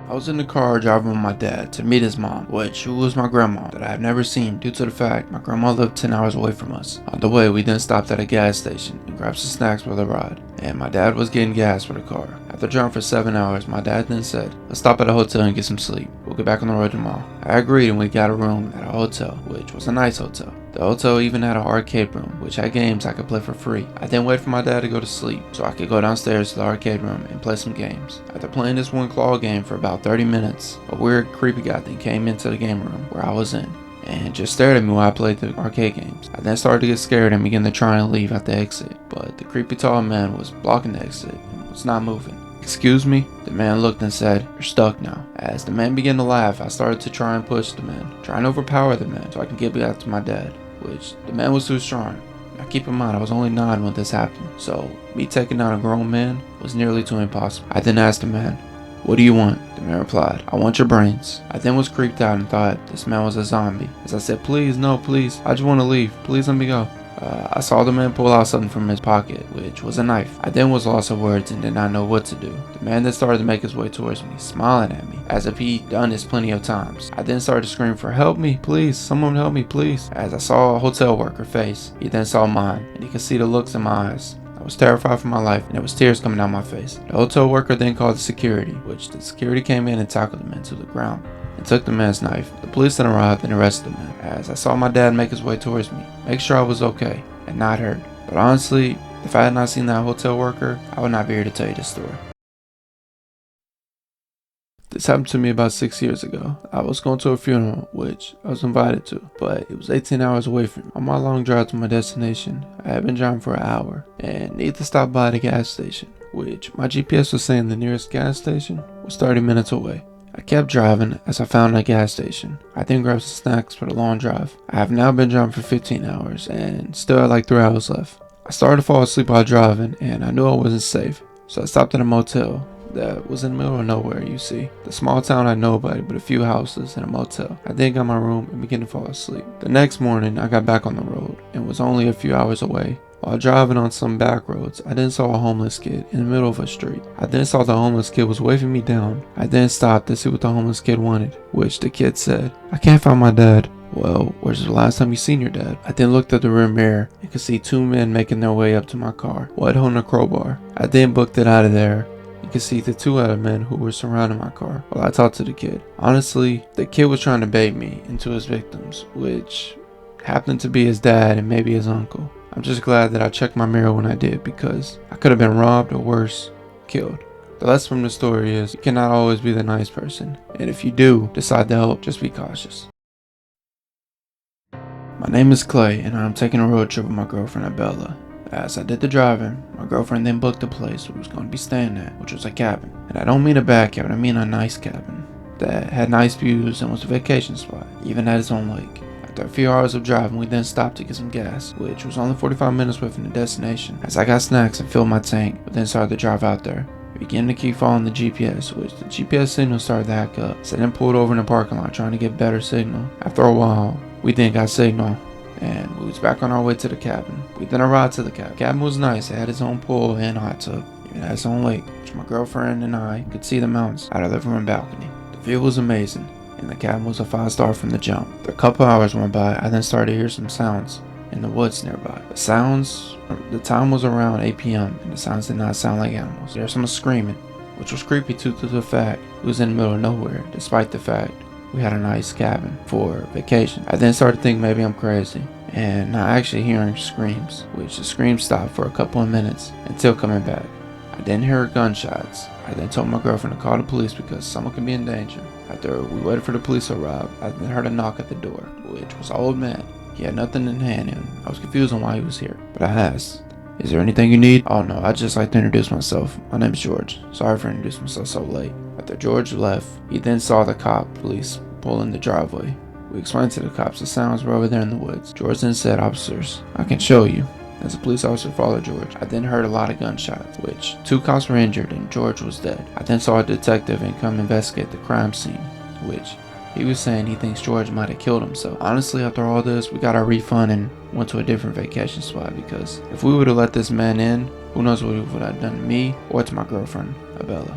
I was in the car driving with my dad to meet his mom, who was my grandma that I have never seen due to the fact my grandma lived 10 hours away from us. On the way, we then stopped at a gas station and grabbed some snacks for the ride, and my dad was getting gas for the car. After driving for 7 hours, my dad then said, "Let's stop at a hotel and get some sleep. We'll get back on the road tomorrow." I agreed and we got a room at a hotel, which was a nice hotel. The hotel even had an arcade room, which had games I could play for free. I then waited for my dad to go to sleep so I could go downstairs to the arcade room and play some games. After playing this one claw game for about 30 minutes, a weird creepy guy then came into the game room where I was in and just stared at me while I played the arcade games. I then started to get scared and began to try and leave at the exit, but the creepy tall man was blocking the exit and was not moving. "Excuse me?" The man looked and said, "You're stuck now." As the man began to laugh, I started to try and push the man, trying to overpower the man so I can get back to my dad, which the man was too strong. Now keep in mind I was only 9 when this happened, so me taking down a grown man was nearly too impossible. I then asked the man, "What do you want?" The man replied, "I want your brains." I then was creeped out and thought this man was a zombie. As I said, "Please, no, please, I just want to leave. Please let me go." I saw the man pull out something from his pocket, which was a knife. I then was lost of words and did not know what to do. The man then started to make his way towards me, smiling at me, as if he'd done this plenty of times. I then started to scream for help me, please, someone help me, please. As I saw a hotel worker face, he then saw mine, and he could see the looks in my eyes. I was terrified for my life, and there was tears coming down my face. The hotel worker then called the security, which the security came in and tackled the man to the ground and took the man's knife. The police then arrived and arrested the man. As I saw my dad make his way towards me, make sure I was okay and not hurt. But honestly, if I had not seen that hotel worker, I would not be here to tell you this story. This happened to me about 6 years ago. I was going to a funeral, which I was invited to, but it was 18 hours away from me. On my long drive to my destination, I had been driving for an hour and needed to stop by the gas station, which my GPS was saying the nearest gas station was 30 minutes away. I kept driving as I found a gas station. I then grabbed some snacks for the long drive. I have now been driving for 15 hours and still had like 3 hours left. I started to fall asleep while driving and I knew I wasn't safe, so I stopped at a motel that was in the middle of nowhere, you see. The small town had nobody but a few houses and a motel. I then got my room and began to fall asleep. The next morning, I got back on the road and was only a few hours away. While driving on some back roads, I then saw a homeless kid in the middle of a street. I then saw the homeless kid was waving me down. I then stopped to see what the homeless kid wanted, which the kid said, "I can't find my dad." "Well, where's the last time you seen your dad?" I then looked at the rear mirror and could see 2 men making their way up to my car, one holding a crowbar. I then booked it out of there. You could see the 2 other men who were surrounding my car while I talked to the kid. Honestly, the kid was trying to bait me into his victims, which happened to be his dad and maybe his uncle. I'm just glad that I checked my mirror when I did, because I could have been robbed or worse, killed. The lesson from the story is you cannot always be the nice person, and if you do decide to help, just be cautious. My name is Clay and I'm taking a road trip with my girlfriend Abella. As I did the driving, my girlfriend then booked a place we was going to be staying at, which was a cabin. And I don't mean a backyard, I mean a nice cabin that had nice views and was a vacation spot, even had its own lake. After a few hours of driving, we then stopped to get some gas, which was only 45 minutes away from the destination. As I got snacks and filled my tank, we then started to drive out there. We began to keep following the GPS, which the GPS signal started to hack up, so I then pulled over in the parking lot trying to get better signal. After a while, we then got signal, and we was back on our way to the cabin. We then arrived to the cabin. The cabin was nice. It had its own pool and hot tub. It had its own lake, which my girlfriend and I could see the mountains out of the living room balcony. The view was amazing, and the cabin was a 5-star from the jump. After a couple hours went by, I then started to hear some sounds in the woods nearby. The time was around 8 p.m. and the sounds did not sound like animals. There was some screaming, which was creepy due to the fact it was in the middle of nowhere, despite the fact we had a nice cabin for vacation. I then started thinking maybe I'm crazy and not actually hearing screams, which the screams stopped for a couple of minutes until coming back. I didn't hear gunshots. I then told my girlfriend to call the police because someone could be in danger. After we waited for the police to arrive, I then heard a knock at the door, which was an old man. He had nothing in hand and I was confused on why he was here. But I asked, "Is there anything you need?" "Oh no, I'd just like to introduce myself. My name's George. Sorry for introducing myself so late." After George left, he then saw the police pull in the driveway. We explained to the cops the sounds were over there in the woods. George then said, "Officers, I can show you." As the police officer followed George, I then heard a lot of gunshots, which 2 cops were injured and George was dead. I then saw a detective and come investigate the crime scene, which he was saying he thinks George might have killed himself. Honestly, after all this, we got our refund and went to a different vacation spot, because if we would have let this man in, who knows what he would have done to me or to my girlfriend, Abella.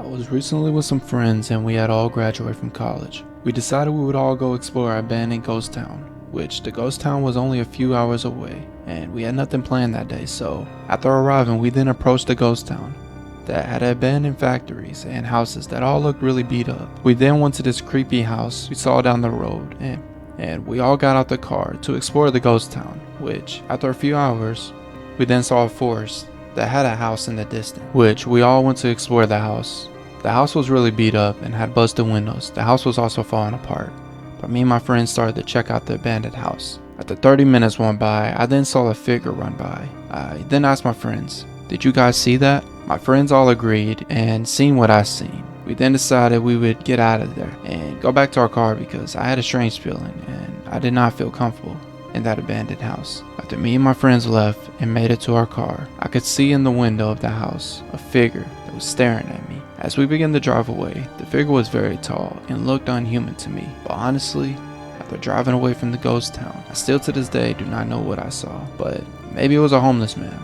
was recently with some friends and we had all graduated from college. We decided we would all go explore our abandoned ghost town, which the ghost town was only a few hours away, and we had nothing planned that day, so after arriving we then approached the ghost town that had abandoned factories and houses that all looked really beat up. We then went to this creepy house we saw down the road, and we all got out the car to explore the ghost town, which after a few hours we then saw a forest that had a house in the distance, which we all went to explore the house. The house was really beat up and had busted windows. The house was also falling apart, but me and my friends started to check out the abandoned house. After 30 minutes went by, I then saw a figure run by. I then asked my friends, "Did you guys see that?" My friends all agreed and seen what I seen. We then decided we would get out of there and go back to our car because I had a strange feeling and I did not feel comfortable in that abandoned house. After me and my friends left and made it to our car, I could see in the window of the house a figure that was staring at me. As we began to drive away, the figure was very tall and looked unhuman to me. But honestly, after driving away from the ghost town, I still to this day do not know what I saw. But maybe it was a homeless man,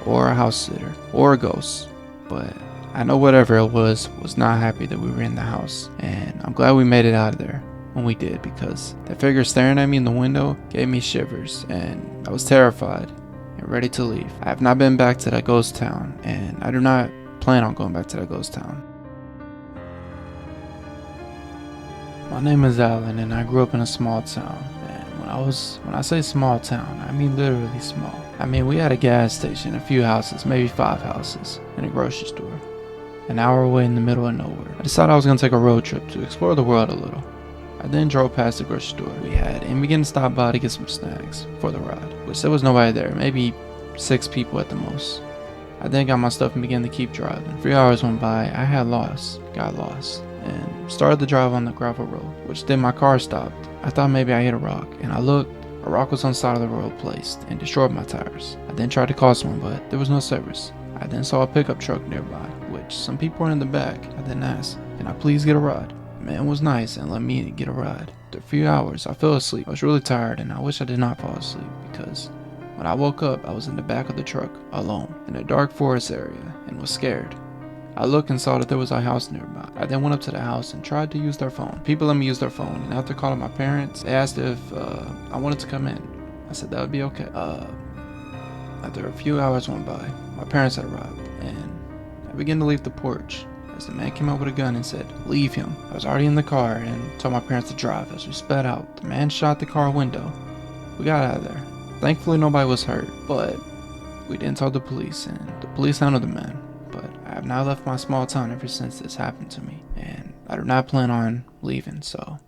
or a house sitter, or a ghost. But I know whatever it was not happy that we were in the house. And I'm glad we made it out of there when we did, because that figure staring at me in the window gave me shivers and I was terrified and ready to leave. I have not been back to that ghost town and I do not plan on going back to that ghost town. My name is Alan and I grew up in a small town. And when I say small town, I mean literally small. I mean, we had a gas station, a few houses, maybe 5 houses, and a grocery store. An hour away in the middle of nowhere. I decided I was going to take a road trip to explore the world a little. I then drove past the grocery store we had and began to stop by to get some snacks for the ride, which there was nobody there, maybe 6 people at the most. I then got my stuff and began to keep driving. 3 hours went by, I got lost, and started to drive on the gravel road, which then my car stopped. I thought maybe I hit a rock, and I looked. A rock was on the side of the road placed and destroyed my tires. I then tried to call someone, but there was no service. I then saw a pickup truck nearby, which some people were in the back. I then asked, "Can I please get a ride?" The man was nice and let me get a ride. After a few hours, I fell asleep. I was really tired and I wish I did not fall asleep because when I woke up, I was in the back of the truck, alone, in a dark forest area and was scared. I looked and saw that there was a house nearby. I then went up to the house and tried to use their phone. People let me use their phone, and after calling my parents, they asked if I wanted to come in. I said that would be okay. After a few hours went by, my parents had arrived, and I began to leave the porch as the man came out with a gun and said, "Leave him." I was already in the car and told my parents to drive. As we sped out, the man shot the car window. We got out of there. Thankfully, nobody was hurt, but we then told the police, and the police handled the man. But I have now left my small town ever since this happened to me, and I do not plan on leaving, so